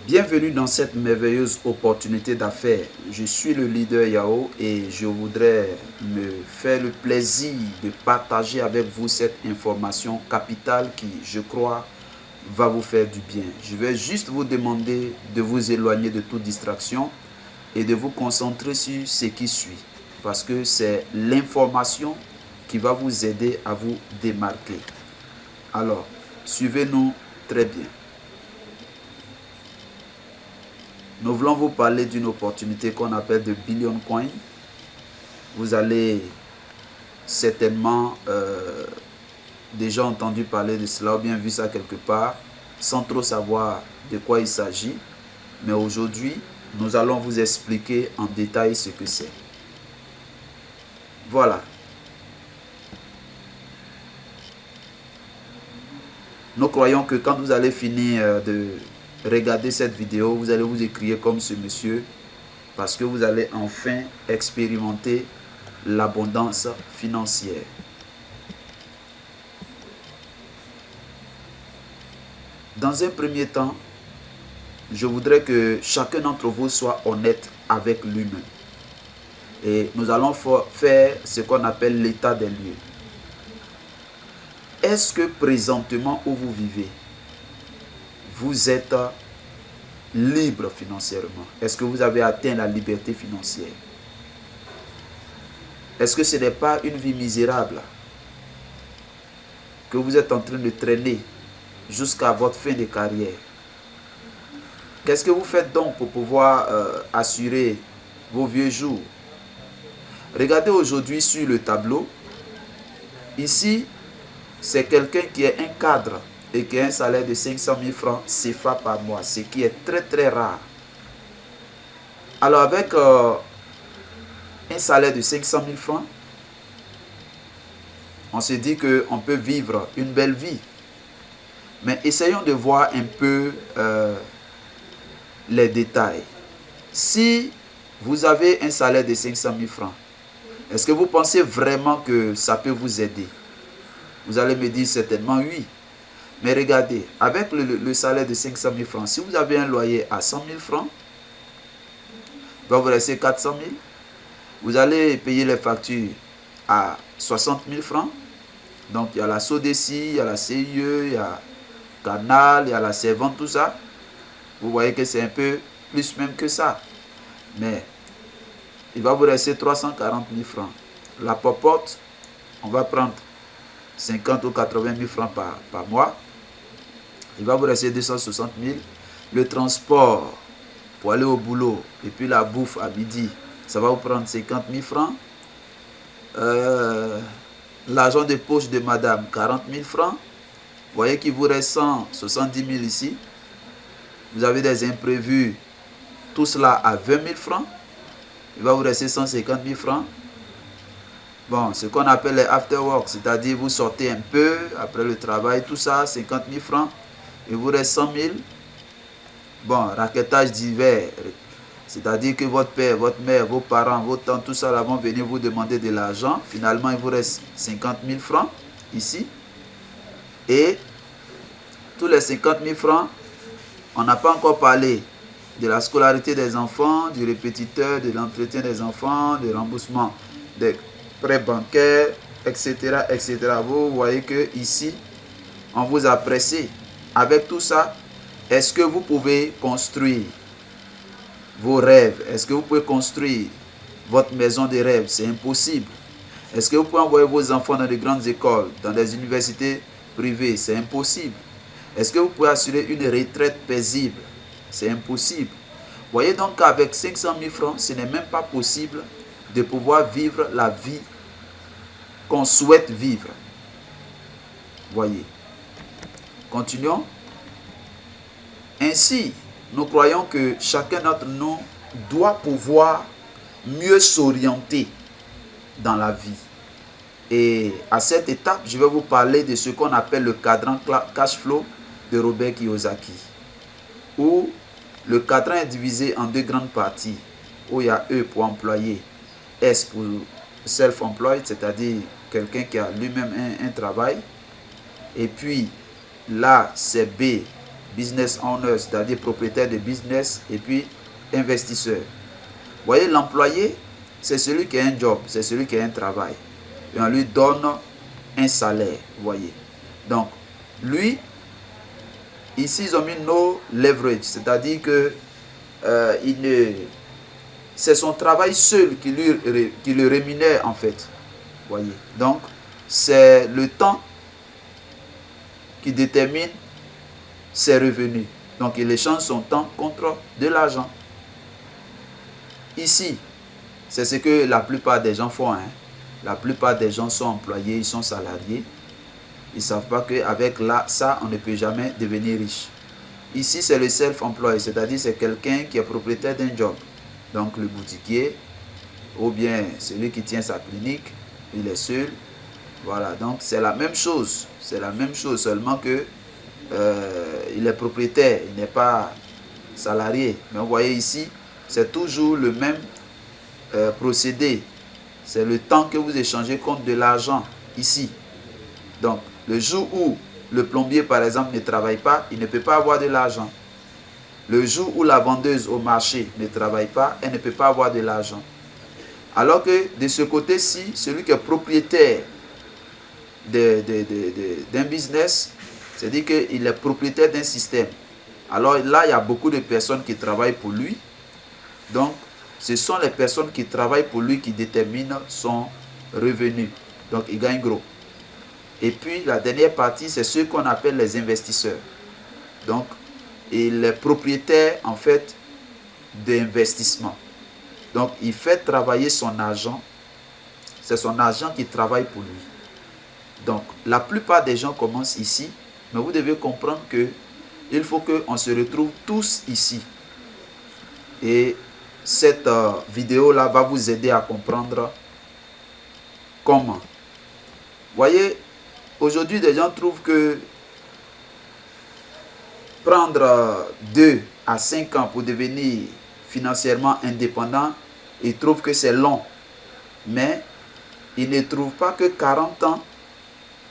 Bienvenue dans cette merveilleuse opportunité d'affaires. Je suis le leader Yao et je voudrais me faire le plaisir de partager avec vous cette information capitale qui, je crois, va vous faire du bien. Je vais juste vous demander de vous éloigner de toute distraction et de vous concentrer sur ce qui suit. Parce que c'est l'information qui va vous aider à vous démarquer. Alors, suivez-nous très bien. Nous voulons vous parler d'une opportunité qu'on appelle de Billion Coin. Vous allez certainement déjà entendu parler de cela ou bien vu ça quelque part sans trop savoir de quoi il s'agit. Mais aujourd'hui, nous allons vous expliquer en détail ce que c'est. Voilà. Nous croyons que quand vous allez finir de regarder cette vidéo, vous allez vous écrire comme ce monsieur parce que vous allez enfin expérimenter l'abondance financière. Dans un premier temps, je voudrais que chacun d'entre vous soit honnête avec lui-même. Et nous allons faire ce qu'on appelle l'état des lieux. Est-ce que présentement où vous vivez, vous êtes libre financièrement? Est-ce que vous avez atteint la liberté financière? Est-ce que ce n'est pas une vie misérable que vous êtes en train de traîner jusqu'à votre fin de carrière? Qu'est-ce que vous faites donc pour pouvoir assurer vos vieux jours? Regardez aujourd'hui sur le tableau. Ici, c'est quelqu'un qui est un cadre et qui a un salaire de 500 000 francs CFA par mois, ce qui est très très rare. Alors avec un salaire de 500 000 francs, on se dit qu'on peut vivre une belle vie. Mais essayons de voir un peu les détails. Si vous avez un salaire de 500 000 francs, est-ce que vous pensez vraiment que ça peut vous aider? Vous allez me dire certainement oui. Mais regardez, avec le salaire de 500 000 francs, si vous avez un loyer à 100 000 francs, il va vous rester 400 000. Vous allez payer les factures à 60 000 francs. Donc il y a la SODECI, il y a la CIE, il y a Canal, il y a la Servante, tout ça. Vous voyez que c'est un peu plus même que ça. Mais il va vous rester 340 000 francs. La popote, on va prendre 50 ou 80 000 francs par mois. Il va vous rester 260 000. Le transport pour aller au boulot et puis la bouffe à midi, ça va vous prendre 50 000 francs. L'argent de poche de madame, 40 000 francs. Vous voyez qu'il vous reste 170 000 ici. Vous avez des imprévus, tout cela à 20 000 francs. Il va vous rester 150 000 francs. Bon, ce qu'on appelle les after work, c'est-à-dire vous sortez un peu après le travail, tout ça, 50 000 francs. Il vous reste 100 000. Bon, raquettage divers, c'est-à-dire que votre père, votre mère, vos parents, vos tantes, tout ça là vont venir vous demander de l'argent. Finalement, il vous reste 50 000 francs ici. Et tous les 50 000 francs, on n'a pas encore parlé de la scolarité des enfants, du répétiteur, de l'entretien des enfants, du remboursement des prêts bancaires, etc., etc. Vous voyez que ici, on vous a pressé. Avec tout ça, est-ce que vous pouvez construire vos rêves? Est-ce que vous pouvez construire votre maison de rêve? C'est impossible. Est-ce que vous pouvez envoyer vos enfants dans de grandes écoles, dans des universités privées? C'est impossible. Est-ce que vous pouvez assurer une retraite paisible? C'est impossible. Voyez donc qu'avec 500 000 francs, ce n'est même pas possible de pouvoir vivre la vie qu'on souhaite vivre. Voyez. Continuons. Ainsi, nous croyons que chacun d'entre nous doit pouvoir mieux s'orienter dans la vie. Et à cette étape, je vais vous parler de ce qu'on appelle le cadran cash flow de Robert Kiyosaki, où le cadran est divisé en deux grandes parties, où il y a E pour employé, S pour self-employed, c'est-à-dire quelqu'un qui a lui-même un travail, et puis là c'est B business owner, c'est-à-dire propriétaire de business, et puis investisseur. Vous voyez, l'employé, c'est celui qui a un job, c'est celui qui a un travail. Et on lui donne un salaire, vous voyez. Donc, lui, ici, ils ont mis no leverage, c'est-à-dire que c'est son travail seul qui le rémunère, en fait. Vous voyez. Donc, c'est le temps qui détermine ses revenus. Donc, il échange son temps contre de l'argent. Ici, c'est ce que la plupart des gens font. La plupart des gens sont employés, ils sont salariés. Ils ne savent pas qu'avec ça, on ne peut jamais devenir riche. Ici, c'est le self-employé, c'est-à-dire c'est quelqu'un qui est propriétaire d'un job. Donc, le boutiquier, ou bien celui qui tient sa clinique, il est seul. Voilà, donc c'est la même chose. C'est la même chose, seulement que il est propriétaire, il n'est pas salarié. Mais vous voyez ici, c'est toujours le même procédé. C'est le temps que vous échangez contre de l'argent ici. Donc, le jour où le plombier, par exemple, ne travaille pas, il ne peut pas avoir de l'argent. Le jour où la vendeuse au marché ne travaille pas, elle ne peut pas avoir de l'argent. Alors que de ce côté-ci, celui qui est propriétaire d'un business, c'est-à-dire qu'il est propriétaire d'un système. Alors là, il y a beaucoup de personnes qui travaillent pour lui. Donc, ce sont les personnes qui travaillent pour lui qui déterminent son revenu. Donc, il gagne gros. Et puis, la dernière partie, c'est ceux qu'on appelle les investisseurs. Donc, il est propriétaire, en fait, d'investissement. Donc, il fait travailler son argent. C'est son argent qui travaille pour lui. Donc, la plupart des gens commencent ici, mais vous devez comprendre que il faut qu'on se retrouve tous ici. Et cette vidéo-là va vous aider à comprendre comment. Voyez, aujourd'hui, des gens trouvent que prendre 2 à 5 ans pour devenir financièrement indépendant, ils trouvent que c'est long. Mais ils ne trouvent pas que 40 ans,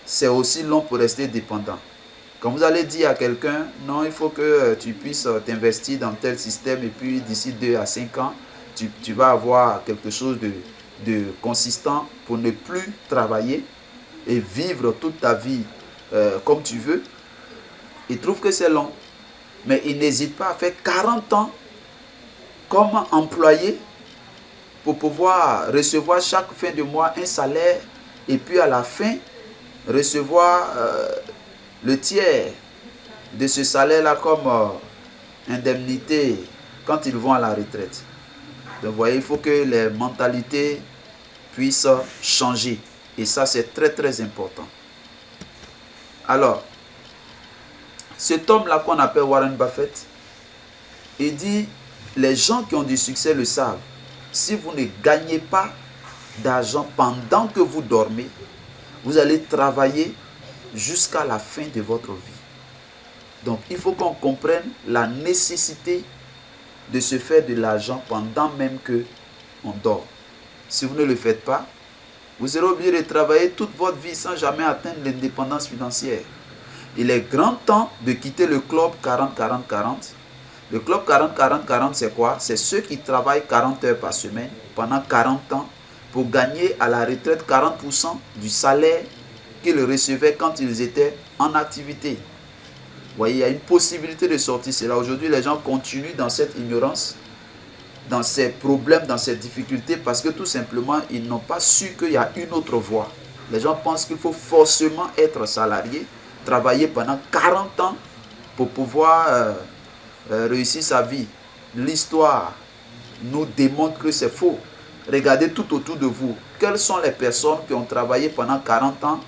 c'est aussi long pour rester dépendant. Quand vous allez dire à quelqu'un, non, il faut que tu puisses t'investir dans tel système et puis d'ici 2 à 5 ans, tu vas avoir quelque chose de consistant pour ne plus travailler et vivre toute ta vie comme tu veux. Il trouve que c'est long. Mais il n'hésite pas à faire 40 ans comme employé pour pouvoir recevoir chaque fin de mois un salaire et puis à la fin, recevoir le tiers de ce salaire-là comme indemnité quand ils vont à la retraite. Donc, vous voyez, il faut que les mentalités puissent changer. Et ça, c'est très, très important. Alors, cet homme-là qu'on appelle Warren Buffett, il dit, les gens qui ont du succès le savent. Si vous ne gagnez pas d'argent pendant que vous dormez, vous allez travailler jusqu'à la fin de votre vie. Donc, il faut qu'on comprenne la nécessité de se faire de l'argent pendant même que on dort. Si vous ne le faites pas, vous serez obligé de travailler toute votre vie sans jamais atteindre l'indépendance financière. Il est grand temps de quitter le club 40-40-40. Le club 40-40-40, c'est quoi? C'est ceux qui travaillent 40 heures par semaine pendant 40 ans pour gagner à la retraite 40% du salaire qu'ils recevaient quand ils étaient en activité. Vous voyez, il y a une possibilité de sortir cela. Aujourd'hui, les gens continuent dans cette ignorance, dans ces problèmes, dans ces difficultés, parce que tout simplement, ils n'ont pas su qu'il y a une autre voie. Les gens pensent qu'il faut forcément être salarié, travailler pendant 40 ans pour pouvoir réussir sa vie. L'histoire nous démontre que c'est faux. Regardez tout autour de vous. Quelles sont les personnes qui ont travaillé pendant 40 ans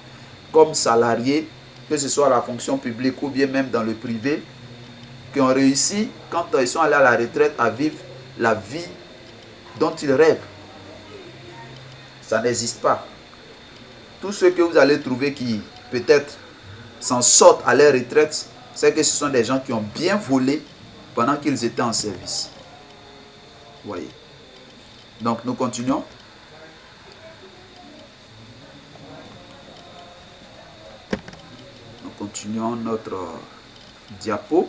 comme salariés, que ce soit à la fonction publique ou bien même dans le privé, qui ont réussi, quand ils sont allés à la retraite, à vivre la vie dont ils rêvent? Ça n'existe pas. Tous ceux que vous allez trouver qui peut-être s'en sortent à leur retraite, c'est que ce sont des gens qui ont bien volé pendant qu'ils étaient en service. Vous voyez. Donc nous continuons. Nous continuons notre diapo.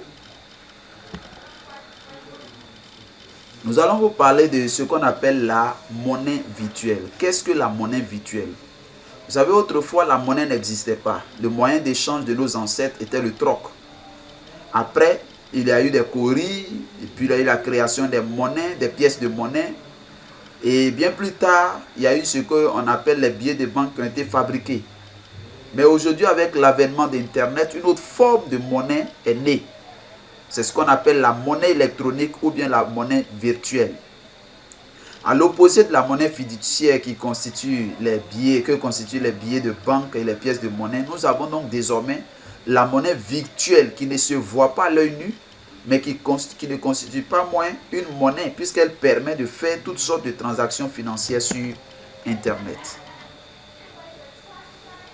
Nous allons vous parler de ce qu'on appelle la monnaie virtuelle. Qu'est-ce que la monnaie virtuelle? Vous savez, autrefois, la monnaie n'existait pas. Le moyen d'échange de nos ancêtres était le troc. Après, il y a eu des courriers, et puis il y a eu la création des monnaies, des pièces de monnaie. Et bien plus tard, il y a eu ce qu'on appelle les billets de banque qui ont été fabriqués. Mais aujourd'hui, avec l'avènement d'Internet, une autre forme de monnaie est née. C'est ce qu'on appelle la monnaie électronique ou bien la monnaie virtuelle. À l'opposé de la monnaie fiduciaire qui constitue les billets, que constituent les billets de banque et les pièces de monnaie, nous avons donc désormais la monnaie virtuelle qui ne se voit pas à l'œil nu, mais qui ne constitue pas moins une monnaie puisqu'elle permet de faire toutes sortes de transactions financières sur Internet.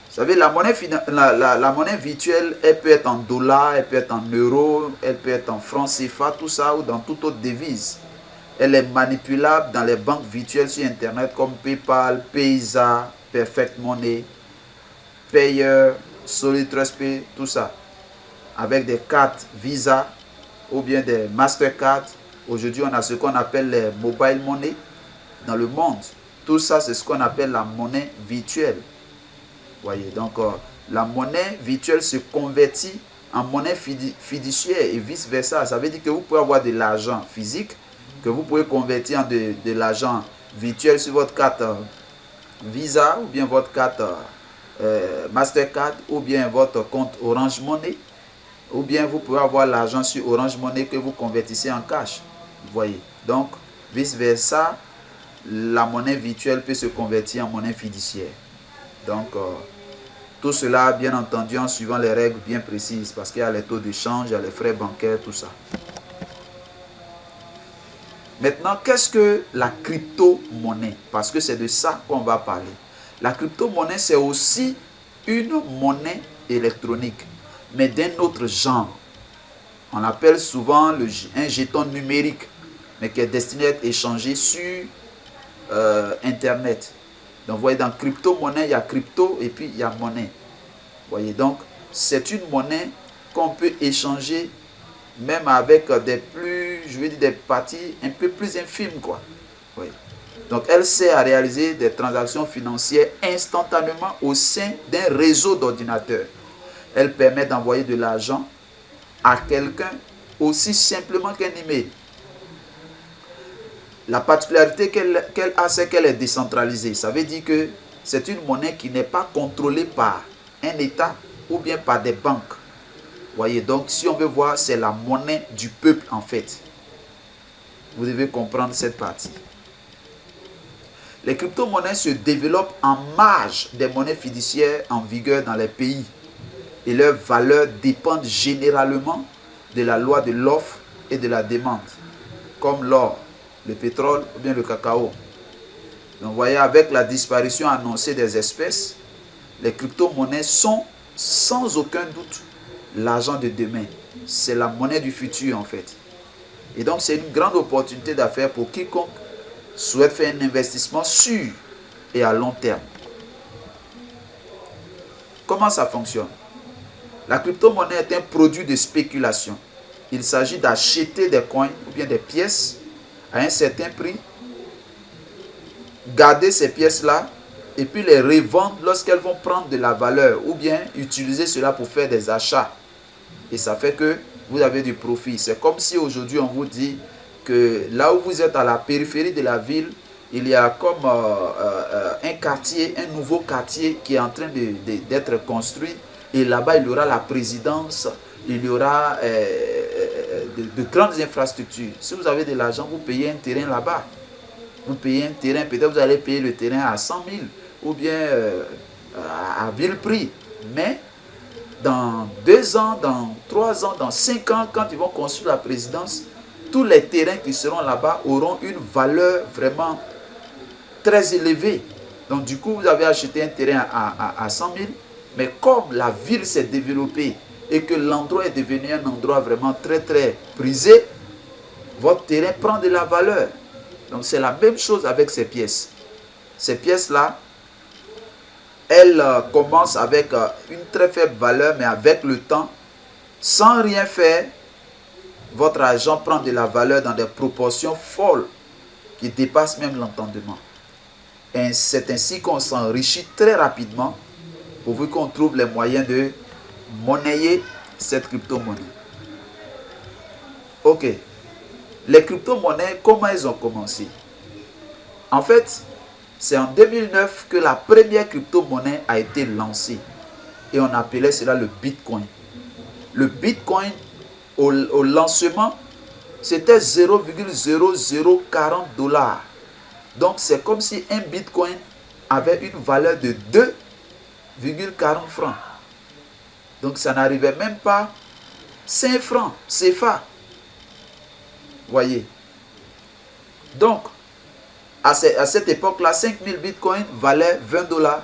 Vous savez, la monnaie virtuelle, elle peut être en dollars, elle peut être en euros, elle peut être en francs CFA, tout ça, ou dans toute autre devise. Elle est manipulable dans les banques virtuelles sur Internet comme PayPal, Payza, Perfect Money, Payer, Solid Trust Pay, tout ça. Avec des cartes Visa ou bien des Mastercard. Aujourd'hui, on a ce qu'on appelle les mobile money dans le monde. Tout ça, c'est ce qu'on appelle la monnaie virtuelle. Voyez, donc la monnaie virtuelle se convertit en monnaie fiduciaire et vice versa. Ça veut dire que vous pouvez avoir de l'argent physique que vous pouvez convertir en de l'argent virtuel sur votre carte Visa ou bien votre carte Mastercard ou bien votre compte Orange Money, ou bien vous pouvez avoir l'argent sur Orange Money que vous convertissez en cash. Vous voyez, donc vice versa, la monnaie virtuelle peut se convertir en monnaie fiduciaire. Donc tout cela bien entendu en suivant les règles bien précises, parce qu'il y a les taux de change, il y a les frais bancaires, tout ça. Maintenant, qu'est-ce que la crypto-monnaie? Parce que c'est de ça qu'on va parler. La crypto-monnaie, c'est aussi une monnaie électronique, mais d'un autre genre. On l'appelle souvent un jeton numérique, mais qui est destiné à être échangé sur Internet. Donc, vous voyez, dans crypto-monnaie, il y a crypto et puis il y a monnaie. Vous voyez, donc, c'est une monnaie qu'on peut échanger même avec des parties un peu plus infimes, quoi. Oui. Donc, elle sert à réaliser des transactions financières instantanément au sein d'un réseau d'ordinateurs. Elle permet d'envoyer de l'argent à quelqu'un aussi simplement qu'un email. La particularité qu'elle a, c'est qu'elle est décentralisée. Ça veut dire que c'est une monnaie qui n'est pas contrôlée par un État ou bien par des banques. Voyez, donc si on veut voir, c'est la monnaie du peuple en fait. Vous devez comprendre cette partie. Les crypto-monnaies se développent en marge des monnaies fiduciaires en vigueur dans les pays. Et leurs valeurs dépendent généralement de la loi de l'offre et de la demande, comme l'or, le pétrole ou bien le cacao. Donc vous voyez, avec la disparition annoncée des espèces, les crypto-monnaies sont sans aucun doute l'argent de demain. C'est la monnaie du futur en fait. Et donc c'est une grande opportunité d'affaires pour quiconque souhaite faire un investissement sûr et à long terme. Comment ça fonctionne? La crypto-monnaie est un produit de spéculation. Il s'agit d'acheter des coins ou bien des pièces à un certain prix, garder ces pièces-là et puis les revendre lorsqu'elles vont prendre de la valeur ou bien utiliser cela pour faire des achats. Et ça fait que vous avez du profit. C'est comme si aujourd'hui on vous dit que là où vous êtes à la périphérie de la ville, il y a comme un quartier, un nouveau quartier qui est en train d'être construit. Et là-bas, il y aura la présidence, il y aura de grandes infrastructures. Si vous avez de l'argent, vous payez un terrain là-bas. Vous payez un terrain, peut-être vous allez payer le terrain à 100 000 ou bien à vil prix. Mais dans 2 ans, dans 3 ans, dans 5 ans, quand ils vont construire la présidence, tous les terrains qui seront là-bas auront une valeur vraiment très élevée. Donc du coup, vous avez acheté un terrain à 100 000, mais comme la ville s'est développée et que l'endroit est devenu un endroit vraiment très très prisé, votre terrain prend de la valeur. Donc c'est la même chose avec ces pièces. Ces pièces-là, elles commencent avec une très faible valeur, mais avec le temps, sans rien faire, votre argent prend de la valeur dans des proportions folles qui dépassent même l'entendement. Et c'est ainsi qu'on s'enrichit très rapidement pourvu qu'on trouve les moyens de monnayer cette crypto-monnaie. Ok. Les crypto-monnaies, comment elles ont commencé? En fait, c'est en 2009 que la première crypto-monnaie a été lancée. Et on appelait cela le Bitcoin. Le Bitcoin, au lancement, c'était 0,0040 $. Donc, c'est comme si un Bitcoin avait une valeur de 2,40 francs. Donc, ça n'arrivait même pas 5 francs CFA. Voyez. Donc, à cette époque-là, 5000 bitcoins valaient 20 $.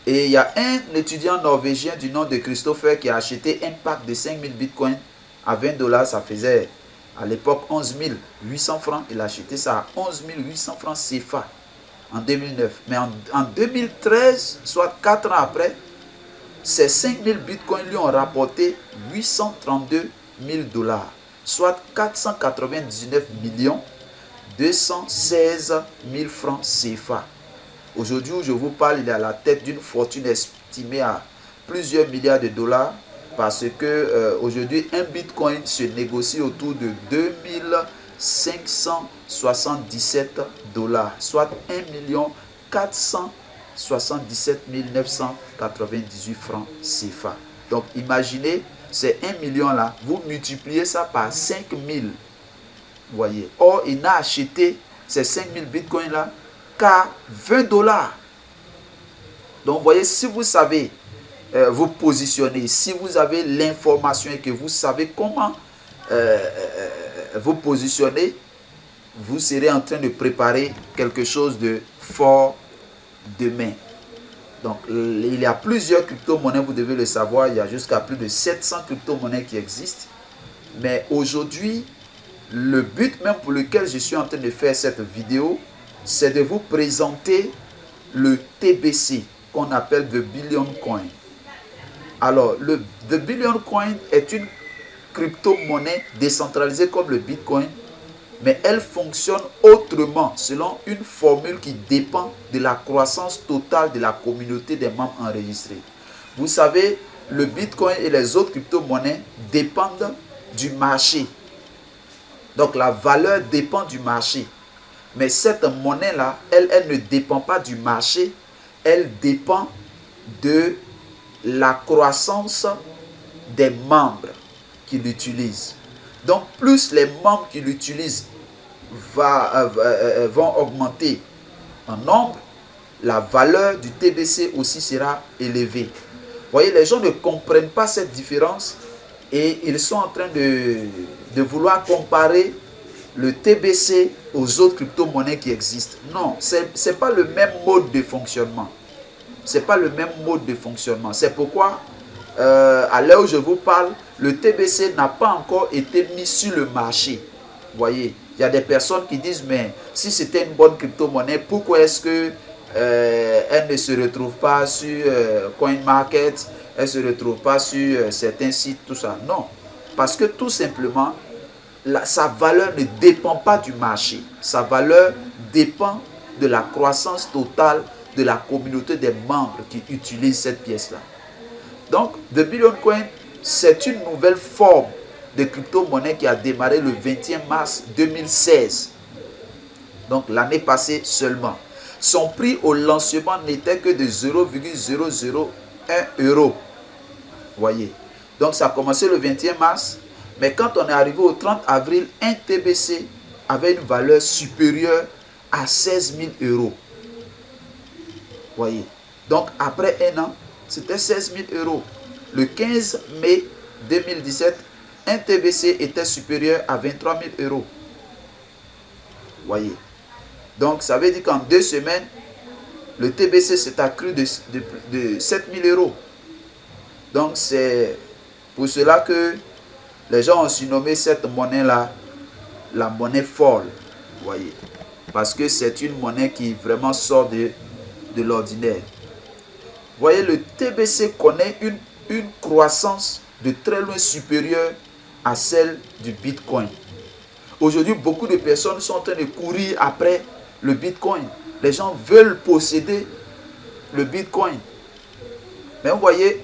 Et il y a un étudiant norvégien du nom de Christopher qui a acheté un pack de 5000 bitcoins à 20 $. Ça faisait à l'époque 11 800 francs. Il a acheté ça à 11 800 francs CFA en 2009. Mais en 2013, soit 4 ans après, ces 5000 bitcoins lui ont rapporté 832 000 $, soit 499 216 000 francs CFA. Aujourd'hui où je vous parle, il est à la tête d'une fortune estimée à plusieurs milliards de dollars parce que aujourd'hui un bitcoin se négocie autour de 2577 $, soit 1 477 998 francs CFA. Donc imaginez, ces 1 million là, vous multipliez ça par 5000. Voyez. Or, il n'a acheté ces 5000 bitcoins là qu'à 20 $. Donc, voyez, si vous savez vous positionner, si vous avez l'information et que vous savez comment vous positionner, vous serez en train de préparer quelque chose de fort demain. Donc, il y a plusieurs crypto-monnaies, vous devez le savoir, il y a jusqu'à plus de 700 crypto-monnaies qui existent. Mais aujourd'hui, le but même pour lequel je suis en train de faire cette vidéo, c'est de vous présenter le TBC, qu'on appelle The Billion Coin. Alors, le The Billion Coin est une crypto-monnaie décentralisée comme le Bitcoin, mais elle fonctionne autrement, selon une formule qui dépend de la croissance totale de la communauté des membres enregistrés. Vous savez, le Bitcoin et les autres crypto-monnaies dépendent du marché. Donc, la valeur dépend du marché. Mais cette monnaie-là, elle ne dépend pas du marché, elle dépend de la croissance des membres qui l'utilisent. Donc, plus les membres qui l'utilisent vont augmenter en nombre, la valeur du TBC aussi sera élevée. Vous voyez, les gens ne comprennent pas cette différence et ils sont en train de vouloir comparer le TBC aux autres crypto-monnaies qui existent. Non, ce n'est pas le même mode de fonctionnement. C'est pas le même mode de fonctionnement. C'est pourquoi, à l'heure où je vous parle, le TBC n'a pas encore été mis sur le marché. Vous voyez, il y a des personnes qui disent, mais si c'était une bonne crypto-monnaie, pourquoi est-ce que elle ne se retrouve pas sur CoinMarket, elle ne se retrouve pas sur certains sites, tout ça. Non, parce que tout simplement, sa valeur ne dépend pas du marché. Sa valeur dépend de la croissance totale de la communauté des membres qui utilisent cette pièce-là. Donc, The Billion Coin, c'est une nouvelle forme de crypto-monnaie qui a démarré le 21 mars 2016. Donc, l'année passée seulement. Son prix au lancement n'était que de 0,001 €. Voyez. Donc, ça a commencé le 21 mars. Mais quand on est arrivé au 30 avril, un TBC avait une valeur supérieure à 16 000 €. Voyez. Donc, après un an, c'était 16 000 €. Le 15 mai 2017, un TBC était supérieur à 23 000 €. Voyez. Donc, ça veut dire qu'en 2 semaines, le TBC s'est accru de 7 000 €. Donc, c'est pour cela que les gens ont surnommé cette monnaie-là la monnaie folle. Voyez. Parce que c'est une monnaie qui vraiment sort de l'ordinaire. Voyez, le TBC connaît une croissance de très loin supérieure à celle du Bitcoin. Aujourd'hui, beaucoup de personnes sont en train de courir après le Bitcoin. Les gens veulent posséder le Bitcoin. Mais vous voyez,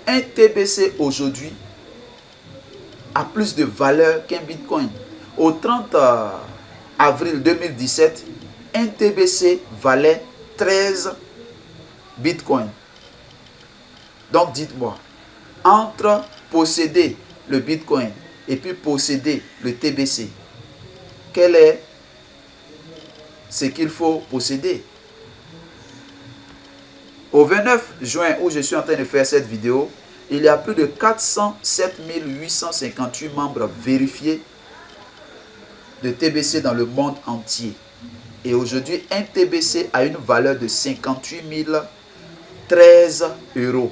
un TBC aujourd'hui a plus de valeur qu'un Bitcoin. Au 30 avril 2017, un TBC valait 13 Bitcoins. Donc dites-moi, entre posséder le Bitcoin et puis posséder le TBC, quel est ce qu'il faut posséder? Au 29 juin, où je suis en train de faire cette vidéo, il y a plus de 407 858 membres vérifiés de TBC dans le monde entier. Et aujourd'hui, un TBC a une valeur de 58 013 €.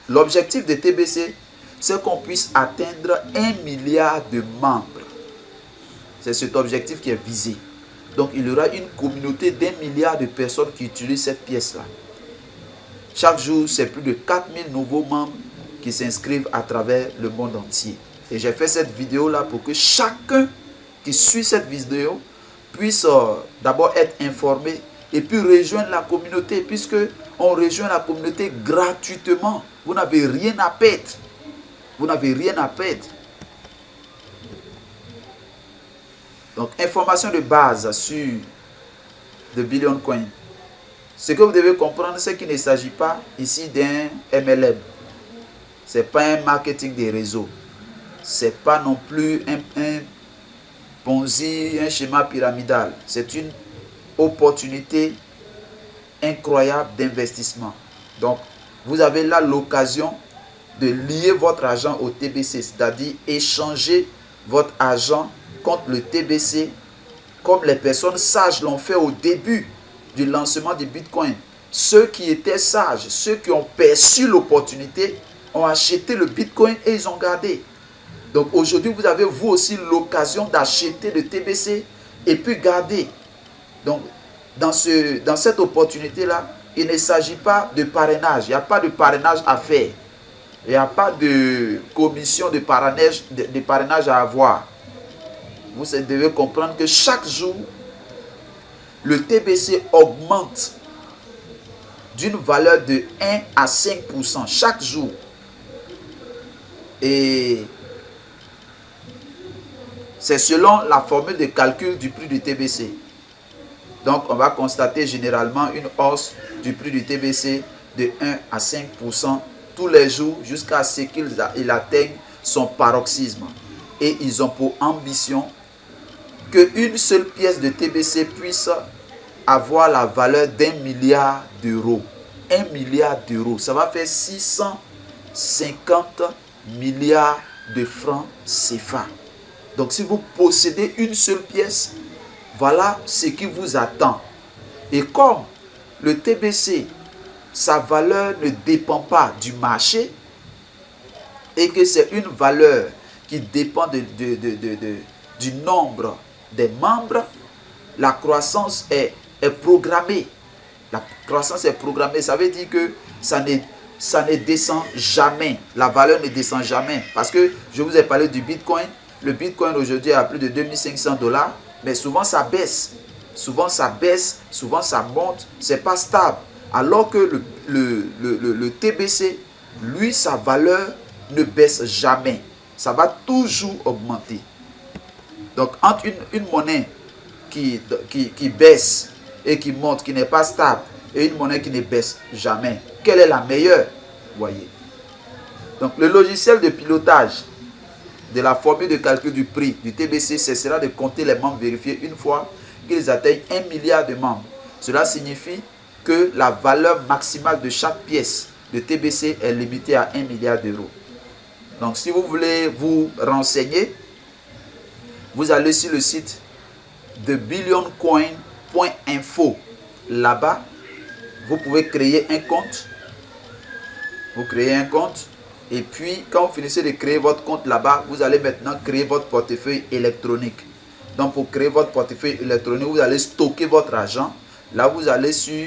L'objectif de TBC, c'est qu'on puisse atteindre 1 milliard de membres. C'est cet objectif qui est visé. Donc, il y aura une communauté d'1 milliard de personnes qui utilisent cette pièce-là. Chaque jour, c'est plus de 4000 nouveaux membres qui s'inscrivent à travers le monde entier. Et j'ai fait cette vidéo-là pour que chacun qui suit cette vidéo puisse d'abord être informé et puis rejoindre la communauté, puisque on rejoint la communauté gratuitement. Vous n'avez rien à perdre. Vous n'avez rien à perdre. Donc, information de base sur The Billion Coin. Ce que vous devez comprendre, c'est qu'il ne s'agit pas ici d'un MLM. Ce n'est pas un marketing des réseaux. Ce n'est pas non plus un Ponzi, un schéma pyramidal. C'est une opportunité incroyable d'investissement. Donc, vous avez là l'occasion de lier votre argent au TBC, c'est-à-dire échanger votre argent contre le TBC, comme les personnes sages l'ont fait au début du lancement du Bitcoin. Ceux qui étaient sages, ceux qui ont perçu l'opportunité, ont acheté le Bitcoin et ils ont gardé. Donc aujourd'hui, vous avez vous aussi l'occasion d'acheter le TBC et puis garder. Donc dans cette opportunité-là, il ne s'agit pas de parrainage. Il n'y a pas de parrainage à faire. Il n'y a pas de commission de parrainage à avoir. Vous devez comprendre que chaque jour, le TBC augmente d'une valeur de 1 à 5% chaque jour. Et c'est selon la formule de calcul du prix du TBC. Donc, on va constater généralement une hausse du prix du TBC de 1 à 5% tous les jours jusqu'à ce qu'il atteigne son paroxysme. Et ils ont pour ambition qu'une seule pièce de TBC puisse avoir la valeur d'1 milliard d'euros. 1 milliard d'euros, ça va faire 650 milliards de francs CFA. Donc si vous possédez une seule pièce, voilà ce qui vous attend. Et comme le TBC, sa valeur ne dépend pas du marché et que c'est une valeur qui dépend du nombre des membres, la croissance est programmée. La croissance est programmée, ça veut dire que ça ne descend jamais. La valeur ne descend jamais. Parce que je vous ai parlé du Bitcoin. Le Bitcoin aujourd'hui est à plus de 2500 $, mais souvent ça baisse. Souvent ça baisse, souvent ça monte, c'est pas stable. Alors que le TBC, lui, sa valeur ne baisse jamais. Ça va toujours augmenter. Donc, entre une monnaie qui baisse et qui monte, qui n'est pas stable, et une monnaie qui ne baisse jamais, quelle est la meilleure? Voyez. Donc, le logiciel de pilotage de la formule de calcul du prix du TBC cessera de compter les membres vérifiés une fois qu'ils atteignent 1 milliard de membres. Cela signifie que la valeur maximale de chaque pièce de TBC est limitée à 1 milliard d'euros. Donc, si vous voulez vous renseigner, vous allez sur le site de billioncoin.info. Là-bas, vous pouvez créer un compte. Vous créez un compte. Et puis, quand vous finissez de créer votre compte là-bas, vous allez maintenant créer votre portefeuille électronique. Donc, pour créer votre portefeuille électronique, vous allez stocker votre argent. Là, vous allez sur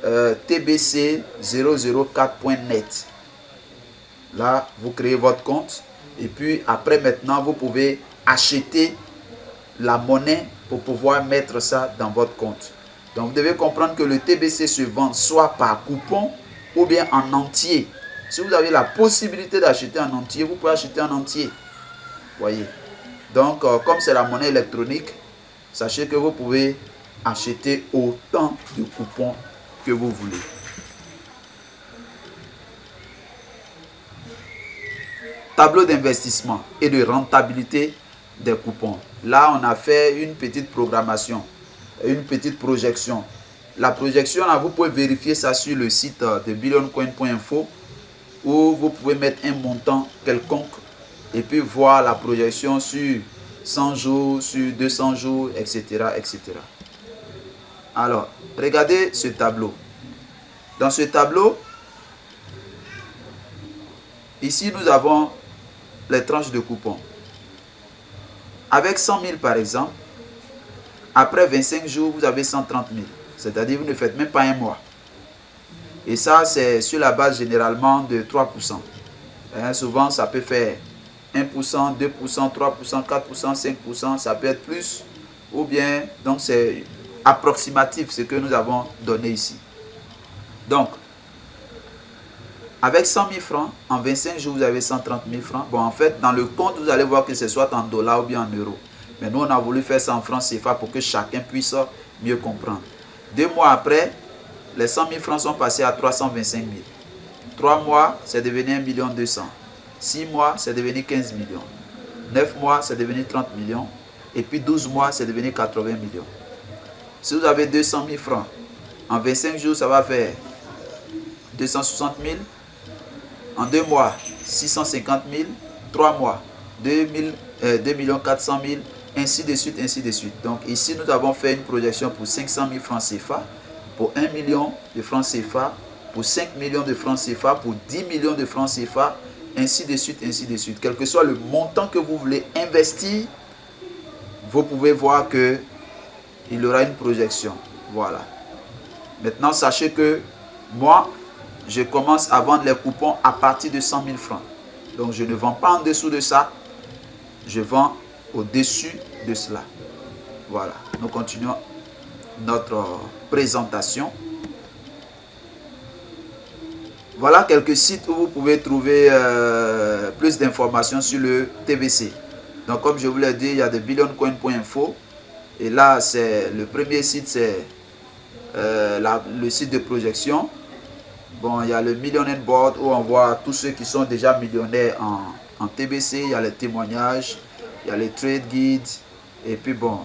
tbc004.net. Là, vous créez votre compte. Et puis après maintenant, vous pouvez acheter la monnaie pour pouvoir mettre ça dans votre compte. Donc vous devez comprendre que le TBC se vend soit par coupon ou bien en entier. Si vous avez la possibilité d'acheter en entier, vous pouvez acheter en entier. Voyez. Donc comme c'est la monnaie électronique, sachez que vous pouvez acheter autant de coupons que vous voulez. Tableau d'investissement et de rentabilité des coupons. Là, on a fait une petite programmation, une petite projection. La projection, là, vous pouvez vérifier ça sur le site de billioncoin.info où vous pouvez mettre un montant quelconque et puis voir la projection sur 100 jours, sur 200 jours, etc., etc. Alors, regardez ce tableau. Dans ce tableau, ici, nous avons les tranches de coupons. Avec 100 000 par exemple, après 25 jours, vous avez 130 000. C'est-à-dire vous ne faites même pas un mois. Et ça, c'est sur la base généralement de 3%. Souvent, ça peut faire 1%, 2%, 3%, 4%, 5%. Ça peut être plus. Ou bien, donc c'est approximatif ce que nous avons donné ici. Donc, avec 100 000 francs, en 25 jours, vous avez 130 000 francs. Bon, en fait, dans le compte, vous allez voir que ce soit en dollars ou bien en euros. Mais nous, on a voulu faire ça en francs CFA pour que chacun puisse mieux comprendre. 2 mois après, les 100 000 francs sont passés à 325 000. 3 mois, c'est devenu 1 200 000. 6 mois, c'est devenu 15 millions. 9 mois, c'est devenu 30 millions. Et puis 12 mois, c'est devenu 80 millions. Si vous avez 200 000 francs, en 25 jours, ça va faire 260 000. En 2 mois, 650 000. 3 mois, 2 400 000. Ainsi de suite, ainsi de suite. Donc ici, nous avons fait une projection pour 500 000 francs CFA, pour 1 million de francs CFA, pour 5 millions de francs CFA, pour 10 millions de francs CFA, ainsi de suite, ainsi de suite. Quel que soit le montant que vous voulez investir, vous pouvez voir que il y aura une projection. Voilà. Maintenant, sachez que moi, je commence à vendre les coupons à partir de 100 000 francs. Donc, je ne vends pas en dessous de ça. Je vends au-dessus de cela. Voilà. Nous continuons notre présentation. Voilà quelques sites où vous pouvez trouver plus d'informations sur le TBC. Donc, comme je vous l'ai dit, il y a de billioncoin.info. Et là, c'est le premier site, c'est le site de projection. Bon, il y a le Millionaire Board où on voit tous ceux qui sont déjà millionnaires en TBC. Il y a les témoignages, il y a les trade guides. Et puis bon,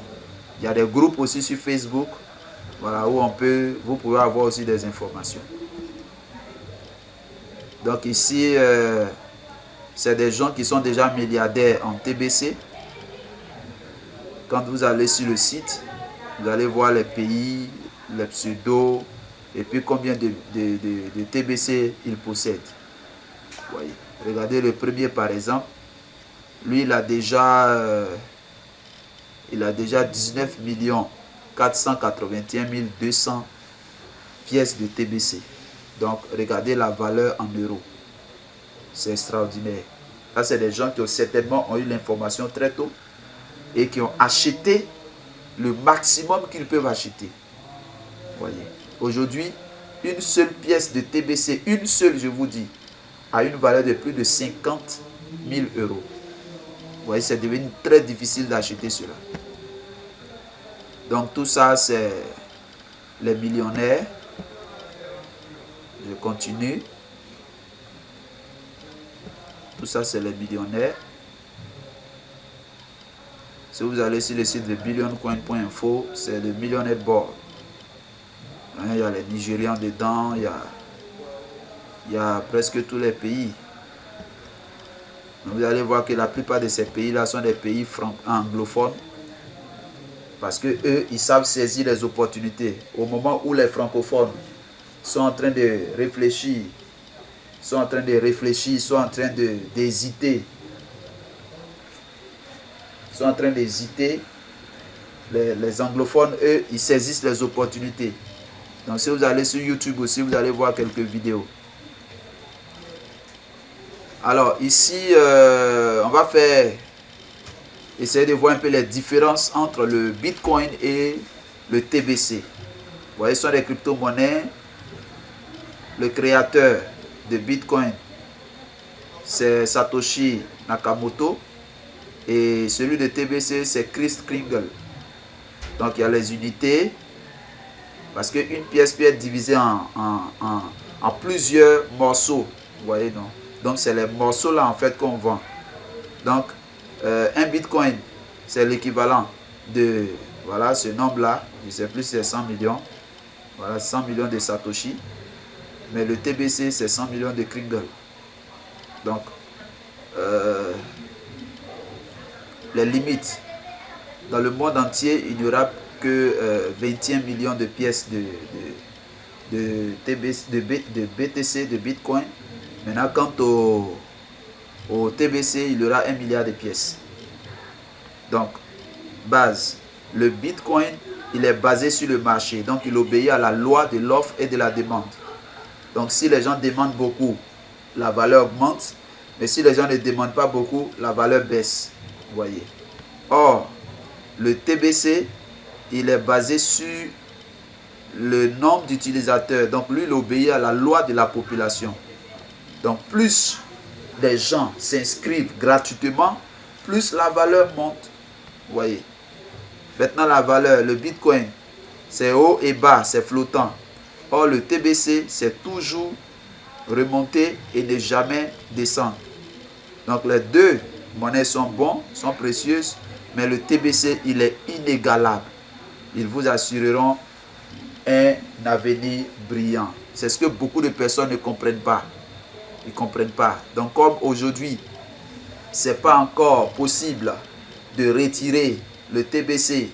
il y a des groupes aussi sur Facebook. Voilà, où vous pouvez avoir aussi des informations. Donc ici, c'est des gens qui sont déjà milliardaires en TBC. Quand vous allez sur le site, vous allez voir les pays, les pseudos, et puis combien de TBC ils possèdent. Voyez. Regardez le premier par exemple. Lui, il a déjà 19 481 200 pièces de TBC. Donc, regardez la valeur en euros. C'est extraordinaire. Là, c'est des gens qui certainement ont eu l'information très tôt et qui ont acheté le maximum qu'ils peuvent acheter. Voyez. Aujourd'hui, une seule pièce de TBC, une seule, je vous dis, a une valeur de plus de 50 000 euros. Vous voyez, c'est devenu très difficile d'acheter cela. Donc tout ça, c'est les millionnaires. Je continue. Tout ça, c'est les millionnaires. Si vous allez sur le site de billioncoin.info, c'est le Millionaire Board. Il y a les Nigérians dedans, il y a presque tous les pays. Donc vous allez voir que la plupart de ces pays-là sont des pays anglophones. Parce que eux, ils savent saisir les opportunités. Au moment où les francophones sont en train de réfléchir, sont en train d'hésiter, les anglophones, eux, ils saisissent les opportunités. Donc si vous allez sur YouTube aussi, vous allez voir quelques vidéos. Alors ici, on va essayer de voir un peu les différences entre le Bitcoin et le TBC. Vous voyez, ce sont des crypto-monnaies. Le créateur de Bitcoin, c'est Satoshi Nakamoto. Et celui de TBC, c'est Chris Kringle. Donc il y a les unités. Parce qu'une pièce peut être divisée en plusieurs morceaux. Vous voyez, non? Donc c'est les morceaux là en fait qu'on vend. Donc un Bitcoin, c'est l'équivalent de, voilà, ce nombre là. Je ne sais plus si c'est 100 millions. Voilà, 100 millions de Satoshi. Mais le TBC, c'est 100 millions de Kringle. Donc, les limites. Dans le monde entier, il n'y aura que 21 millions de pièces de BTC, de Bitcoin. Maintenant, quant au TBC, il y aura 1 milliard de pièces. Donc, base. Le Bitcoin, il est basé sur le marché. Donc, il obéit à la loi de l'offre et de la demande. Donc, si les gens demandent beaucoup, la valeur augmente. Mais si les gens ne demandent pas beaucoup, la valeur baisse. Vous voyez. Or, le TBC, il est basé sur le nombre d'utilisateurs. Donc, lui, il obéit à la loi de la population. Donc, plus les gens s'inscrivent gratuitement, plus la valeur monte. Vous voyez. Maintenant, la valeur, le Bitcoin, c'est haut et bas, c'est flottant. Or, le TBC, c'est toujours remonter et ne jamais descendre. Donc, les deux monnaies sont bonnes, sont précieuses, mais le TBC, il est inégalable. Ils vous assureront un avenir brillant. C'est ce que beaucoup de personnes ne comprennent pas. Ils ne comprennent pas. Donc, comme aujourd'hui, ce n'est pas encore possible de retirer le TBC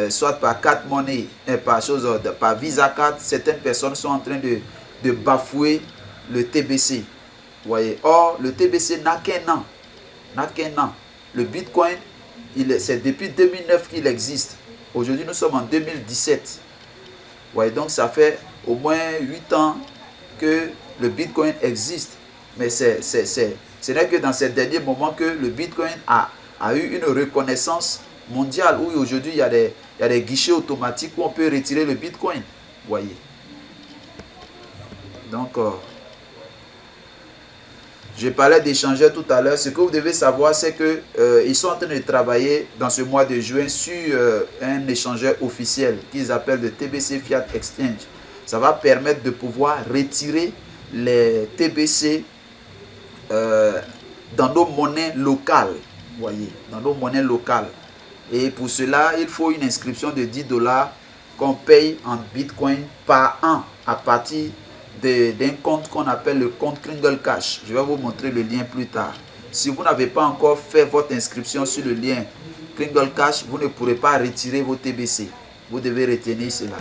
soit par carte monnaie, par Visa Card, certaines personnes sont en train de bafouer le TBC. Vous voyez. Or, le TBC n'a qu'un an. N'a qu'un an. Le Bitcoin, c'est depuis 2009 qu'il existe. Aujourd'hui, nous sommes en 2017. Vous voyez, donc ça fait au moins 8 ans que le Bitcoin existe. Mais ce n'est que dans ces derniers moments que le Bitcoin a eu une reconnaissance mondiale, où aujourd'hui il y a des guichets automatiques où on peut retirer le Bitcoin. Vous voyez. Donc, je parlais d'échangeurs tout à l'heure. Ce que vous devez savoir, c'est qu'ils sont en train de travailler dans ce mois de juin sur un échangeur officiel qu'ils appellent le TBC Fiat Exchange. Ça va permettre de pouvoir retirer les TBC dans nos monnaies locales. Vous voyez, dans nos monnaies locales. Et pour cela, il faut une inscription de 10 $ qu'on paye en Bitcoin par an à partir d'un compte qu'on appelle le compte Kringle Cash. Je vais vous montrer le lien plus tard. Si vous n'avez pas encore fait votre inscription sur le lien Kringle Cash, vous ne pourrez pas retirer vos TBC. Vous devez retenir cela.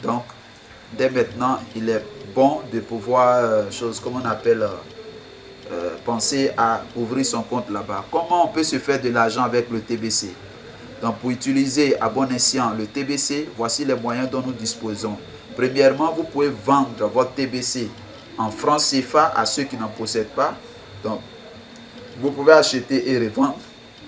Donc, dès maintenant, il est bon de pouvoir, comme on appelle, penser à ouvrir son compte là-bas. Comment on peut se faire de l'argent avec le TBC? Donc, pour utiliser à bon escient le TBC, voici les moyens dont nous disposons. Premièrement, vous pouvez vendre votre TBC en francs CFA à ceux qui n'en possèdent pas. Donc, vous pouvez acheter et revendre.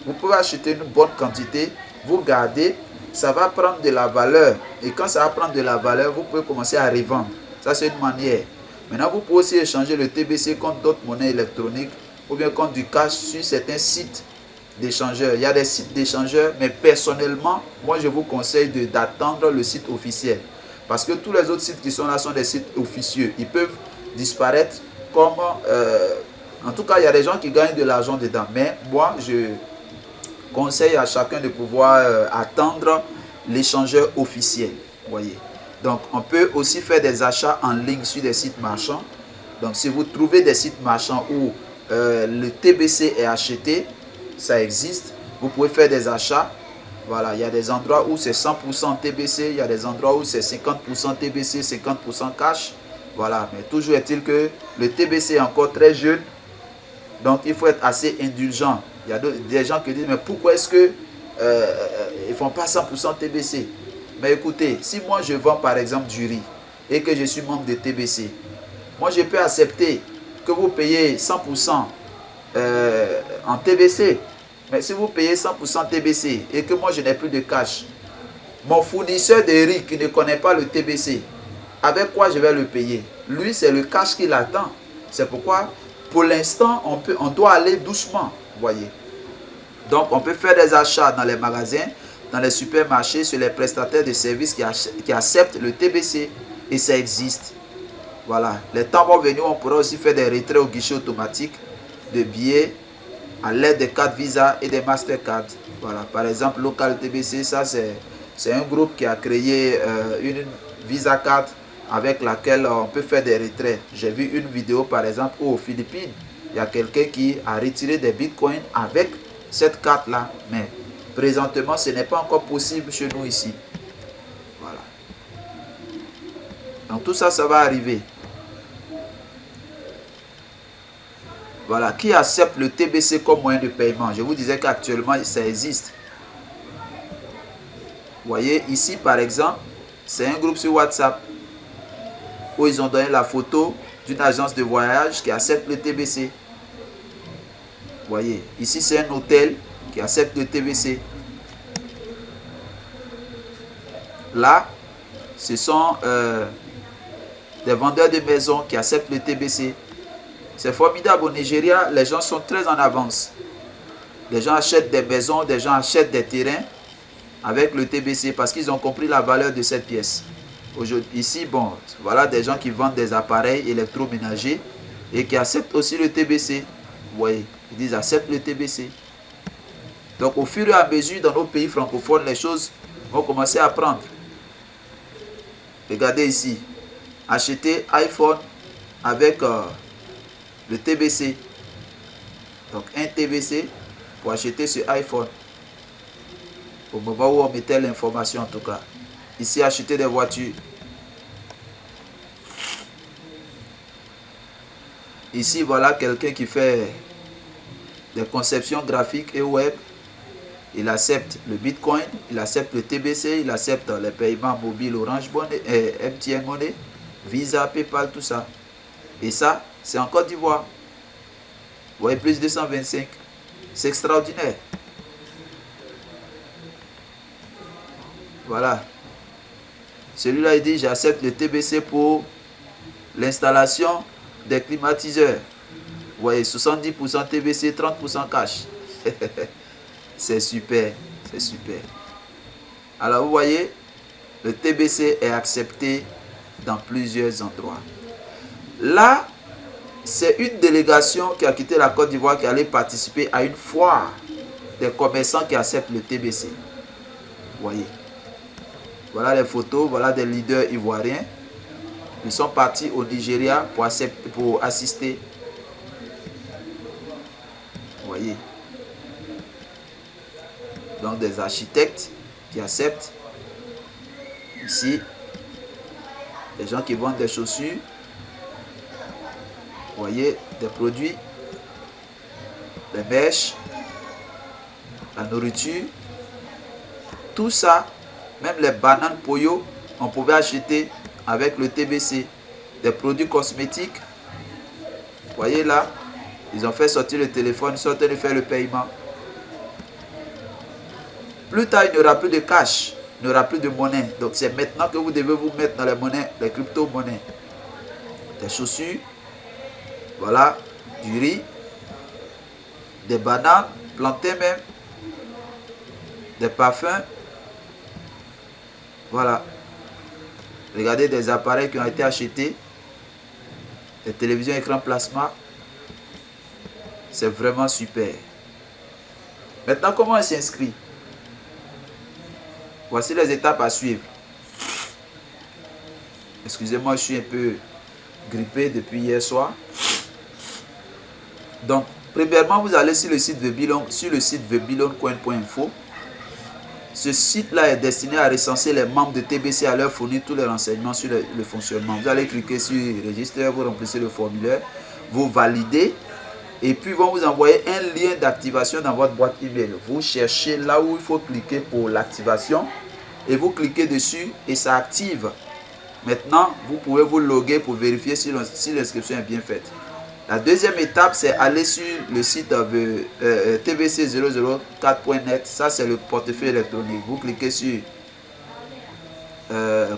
Vous pouvez acheter une bonne quantité, vous gardez, ça va prendre de la valeur. Et quand ça va prendre de la valeur, vous pouvez commencer à revendre. Ça, c'est une manière. Maintenant, vous pouvez aussi échanger le TBC contre d'autres monnaies électroniques ou bien contre du cash sur certains sites d'échangeurs. Il y a des sites d'échangeurs, mais personnellement, moi, je vous conseille d'attendre le site officiel. Parce que tous les autres sites qui sont là sont des sites officieux. Ils peuvent disparaître comme... en tout cas, il y a des gens qui gagnent de l'argent dedans. Mais moi, je conseille à chacun de pouvoir attendre l'échangeur officiel. Vous voyez. Donc, on peut aussi faire des achats en ligne sur des sites marchands. Donc, si vous trouvez des sites marchands où le TBC est acheté, ça existe. Vous pouvez faire des achats. Voilà, il y a des endroits où c'est 100% TBC, il y a des endroits où c'est 50% TBC, 50% cash. Voilà, mais toujours est-il que le TBC est encore très jeune. Donc, il faut être assez indulgent. Il y a des gens qui disent, mais pourquoi est-ce que ils ne font pas 100% TBC? Mais écoutez, si moi je vends par exemple du riz et que je suis membre de TBC, moi je peux accepter que vous payez 100% en TBC. Mais si vous payez 100% TBC et que moi je n'ai plus de cash, mon fournisseur de riz qui ne connaît pas le TBC, avec quoi je vais le payer? Lui, c'est le cash qui l'attend. C'est pourquoi, pour l'instant, on doit aller doucement, voyez. Donc, on peut faire des achats dans les magasins, dans les supermarchés, sur les prestataires de services qui acceptent le TBC. Et ça existe. Voilà. Les temps vont venir, on pourra aussi faire des retraits au guichet automatique de billets à l'aide des cartes Visa et des Mastercard. Voilà. Par exemple, Local TBC, ça c'est un groupe qui a créé une Visa Card avec laquelle on peut faire des retraits. J'ai vu une vidéo par exemple où aux Philippines, il y a quelqu'un qui a retiré des bitcoins avec cette carte-là. Mais présentement, ce n'est pas encore possible chez nous ici. Voilà. Donc tout ça, ça va arriver. Voilà. Qui accepte le TBC comme moyen de paiement? Je vous disais qu'actuellement, ça existe. Vous voyez, ici par exemple, c'est un groupe sur WhatsApp où ils ont donné la photo d'une agence de voyage qui accepte le TBC. Vous voyez, ici c'est un hôtel qui accepte le TBC. Là, ce sont des vendeurs de maisons qui acceptent le TBC. C'est formidable. Au Nigeria, les gens sont très en avance. Les gens achètent des maisons, des gens achètent des terrains avec le TBC parce qu'ils ont compris la valeur de cette pièce. Ici, bon, voilà des gens qui vendent des appareils électroménagers et qui acceptent aussi le TBC. Vous voyez, ils disent acceptent le TBC. Donc au fur et à mesure, dans nos pays francophones, les choses vont commencer à prendre. Regardez ici, acheter iPhone avec le TBC. Donc un TBC pour acheter ce iPhone. Au moment où on mettait l'information en tout cas. Ici, acheter des voitures. Ici, voilà quelqu'un qui fait des conceptions graphiques et web. Il accepte le Bitcoin, il accepte le TBC, il accepte les paiements mobiles Orange Money, MTN Money, Visa, PayPal, tout ça. Et ça, c'est en Côte d'Ivoire. Vous voyez, plus 225. C'est extraordinaire. Voilà. Celui-là, il dit, j'accepte le TBC pour l'installation des climatiseurs. Vous voyez, 70% TBC, 30% cash. C'est super, c'est super. Alors, vous voyez, le TBC est accepté dans plusieurs endroits. Là, c'est une délégation qui a quitté la Côte d'Ivoire qui allait participer à une foire des commerçants qui acceptent le TBC. Vous voyez. Voilà les photos, voilà des leaders ivoiriens. Ils sont partis au Nigeria pour assister. Vous voyez. Donc des architectes qui acceptent. Ici, les gens qui vendent des chaussures. Vous voyez, des produits, les mèches, la nourriture. Tout ça, même les bananes Poyo, on pouvait acheter avec le TBC. Des produits cosmétiques. Vous voyez là, ils ont fait sortir le téléphone, ils sont en train de faire le paiement. Plus tard, il n'y aura plus de cash, il n'y aura plus de monnaie. Donc c'est maintenant que vous devez vous mettre dans les monnaies, les crypto-monnaies. Des chaussures, voilà, du riz, des bananes, plantées même, des parfums. Voilà. Regardez des appareils qui ont été achetés. Des télévisions écran plasma. C'est vraiment super. Maintenant, comment on s'inscrit? Voici les étapes à suivre. Excusez-moi, je suis un peu grippé depuis hier soir. Donc, premièrement, vous allez sur le site babyloncoin.info. Ce site-là est destiné à recenser les membres de TBC, à leur fournir tous les renseignements sur le fonctionnement. Vous allez cliquer sur Registre, vous remplissez le formulaire, vous validez et puis ils vont vous envoyer un lien d'activation dans votre boîte email. Vous cherchez là où il faut cliquer pour l'activation et vous cliquez dessus et ça active. Maintenant, vous pouvez vous loguer pour vérifier si l'inscription est bien faite. La deuxième étape, c'est aller sur le site tbc004.net. Ça, c'est le portefeuille électronique. Vous cliquez sur,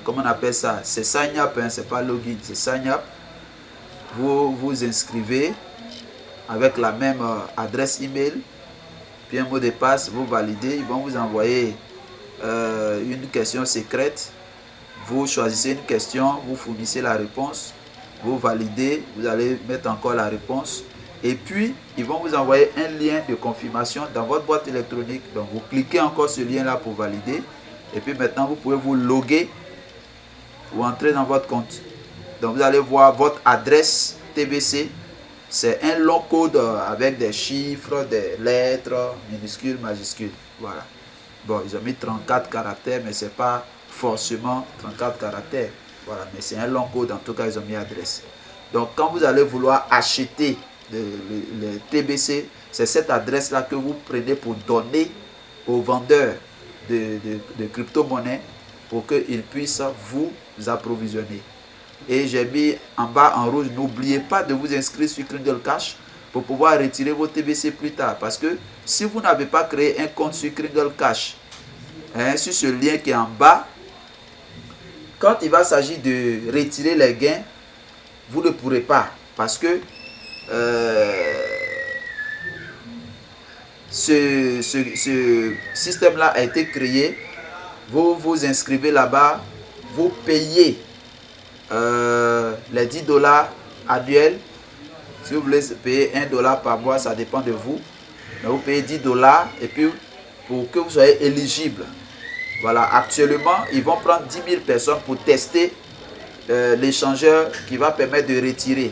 comment on appelle ça? C'est sign up, hein, c'est pas login, c'est sign up. Vous vous inscrivez avec la même adresse email, puis un mot de passe, vous validez. Ils vont vous envoyer une question secrète. Vous choisissez une question, vous fournissez la réponse. Vous validez, vous allez mettre encore la réponse et puis ils vont vous envoyer un lien de confirmation dans votre boîte électronique. Donc vous cliquez encore ce lien là pour valider et puis maintenant vous pouvez vous loguer ou entrer dans votre compte. Donc vous allez voir votre adresse TBC. C'est un long code avec des chiffres, des lettres, minuscules, majuscules. Voilà. Bon, ils ont mis 34 caractères, mais c'est pas forcément 34 caractères. Voilà, mais c'est un long code, en tout cas, ils ont mis adresse. Donc, quand vous allez vouloir acheter les TBC, c'est cette adresse-là que vous prenez pour donner aux vendeurs de crypto-monnaies pour qu'ils puissent vous approvisionner. Et j'ai mis en bas en rouge, n'oubliez pas de vous inscrire sur Kringle Cash pour pouvoir retirer vos TBC plus tard. Parce que si vous n'avez pas créé un compte sur Kringle Cash, hein, sur ce lien qui est en bas, quand il va s'agir de retirer les gains, vous ne pourrez pas. Parce que ce système-là a été créé. Vous vous inscrivez là-bas, vous payez les 10 $ annuels. Si vous voulez payer $1 par mois, ça dépend de vous. Mais vous payez 10 $ et puis pour que vous soyez éligible. Voilà, actuellement, ils vont prendre 10 000 personnes pour tester l'échangeur qui va permettre de retirer.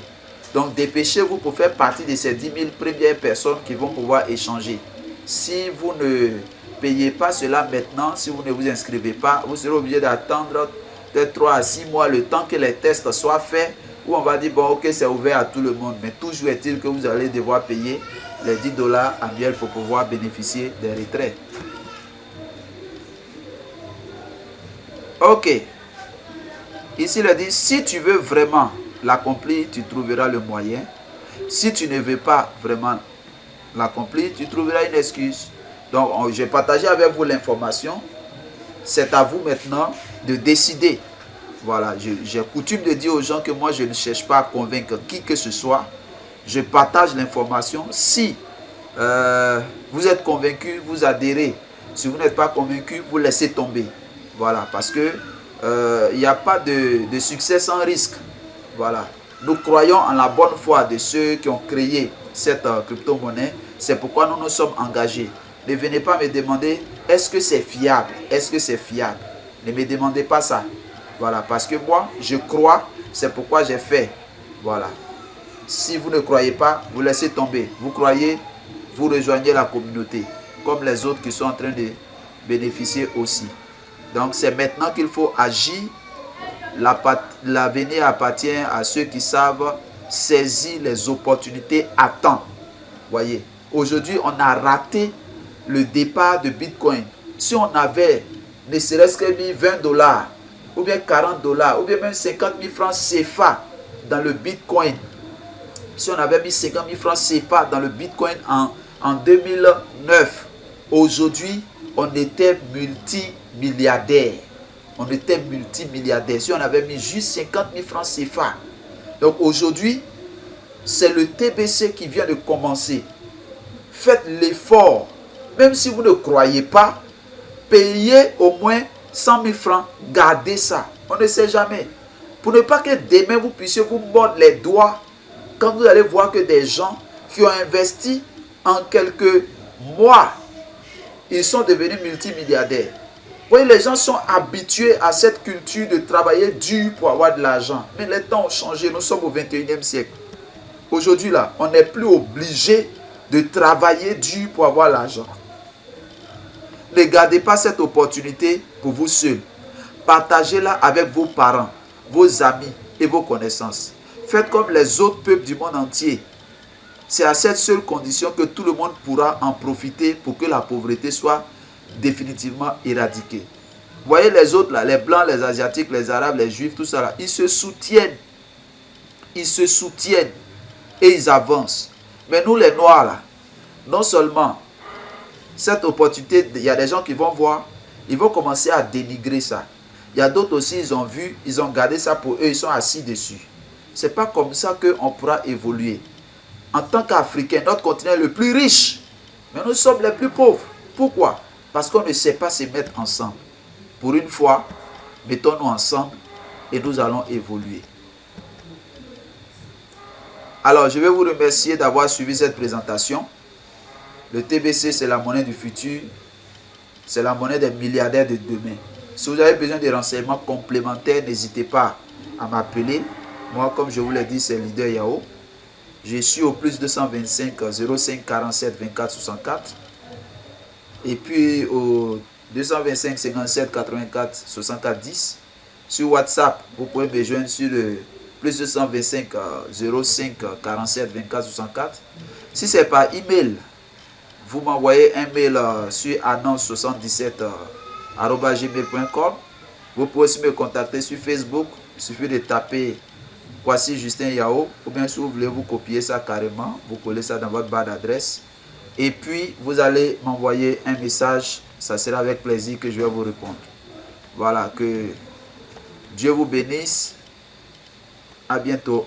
Donc, dépêchez-vous pour faire partie de ces 10 000 premières personnes qui vont pouvoir échanger. Si vous ne payez pas cela maintenant, si vous ne vous inscrivez pas, vous serez obligé d'attendre de 3 à 6 mois le temps que les tests soient faits, où on va dire, bon, ok, c'est ouvert à tout le monde. Mais toujours est-il que vous allez devoir payer les 10 $ annuels pour pouvoir bénéficier des retraits. Ok. Ici, il dit, si tu veux vraiment l'accomplir, tu trouveras le moyen. Si tu ne veux pas vraiment l'accomplir, tu trouveras une excuse. Donc, j'ai partagé avec vous l'information. C'est à vous maintenant de décider. Voilà, j'ai coutume de dire aux gens que moi, je ne cherche pas à convaincre qui que ce soit. Je partage l'information. Si vous êtes convaincu, vous adhérez. Si vous n'êtes pas convaincu, vous laissez tomber. Voilà, parce que il n'y a pas de succès sans risque. Voilà. Nous croyons en la bonne foi de ceux qui ont créé cette crypto-monnaie. C'est pourquoi nous nous sommes engagés. Ne venez pas me demander, est-ce que c'est fiable? Est-ce que c'est fiable? Ne me demandez pas ça. Voilà, parce que moi, je crois, c'est pourquoi j'ai fait. Voilà. Si vous ne croyez pas, vous laissez tomber. Vous croyez, vous rejoignez la communauté, comme les autres qui sont en train de bénéficier aussi. Donc, c'est maintenant qu'il faut agir. L'avenir appartient à ceux qui savent saisir les opportunités à temps. Voyez, aujourd'hui, on a raté le départ de Bitcoin. Si on avait ne serait-ce que mis 20 $, ou bien 40 $, ou bien même 50 000 francs CFA dans le Bitcoin, si on avait mis 50 000 francs CFA dans le Bitcoin en 2009, aujourd'hui, on était multimilliardaire. On était multimilliardaire. Si on avait mis juste 50 000 francs CFA. Donc aujourd'hui, c'est le TBC qui vient de commencer. Faites l'effort. Même si vous ne croyez pas, payez au moins 100 000 francs. Gardez ça. On ne sait jamais. Pour ne pas que demain vous puissiez vous mordre les doigts quand vous allez voir que des gens qui ont investi en quelques mois, ils sont devenus multimilliardaires. Oui, les gens sont habitués à cette culture de travailler dur pour avoir de l'argent. Mais les temps ont changé, nous sommes au 21e siècle. Aujourd'hui, là, on n'est plus obligé de travailler dur pour avoir l'argent. Ne gardez pas cette opportunité pour vous seul. Partagez-la avec vos parents, vos amis et vos connaissances. Faites comme les autres peuples du monde entier. C'est à cette seule condition que tout le monde pourra en profiter pour que la pauvreté soit définitivement éradiquée. Vous voyez les autres là, les blancs, les asiatiques, les arabes, les juifs, tout ça là, ils se soutiennent. Ils se soutiennent. et ils avancent. Mais nous les Noirs là, non seulement cette opportunité, il y a des gens qui vont voir, ils vont commencer à dénigrer ça. Il y a d'autres aussi, ils ont vu, ils ont gardé ça pour eux, ils sont assis dessus. Ce n'est pas comme ça qu'on pourra évoluer. En tant qu'Africains, notre continent est le plus riche, mais nous sommes les plus pauvres. Pourquoi? Parce qu'on ne sait pas se mettre ensemble. Pour une fois, mettons-nous ensemble et nous allons évoluer. Alors, je vais vous remercier d'avoir suivi cette présentation. Le TBC, c'est la monnaie du futur. C'est la monnaie des milliardaires de demain. Si vous avez besoin de renseignements complémentaires, n'hésitez pas à m'appeler. Moi, comme je vous l'ai dit, c'est Leader Yao. Je suis au plus 225 05 47 24 64. Et puis au 225 57 84 64 10. Sur WhatsApp, vous pouvez me joindre sur le plus 225 05 47 24 64. Si c'est par email, vous m'envoyez un mail sur annonce77@gmail.com. Vous pouvez aussi me contacter sur Facebook. Il suffit de taper Kwasi Justin Yao. Ou bien si vous voulez, vous copier ça carrément. Vous collez ça dans votre barre d'adresse. Et puis, vous allez m'envoyer un message. Ça sera avec plaisir que je vais vous répondre. Voilà, que Dieu vous bénisse. À bientôt.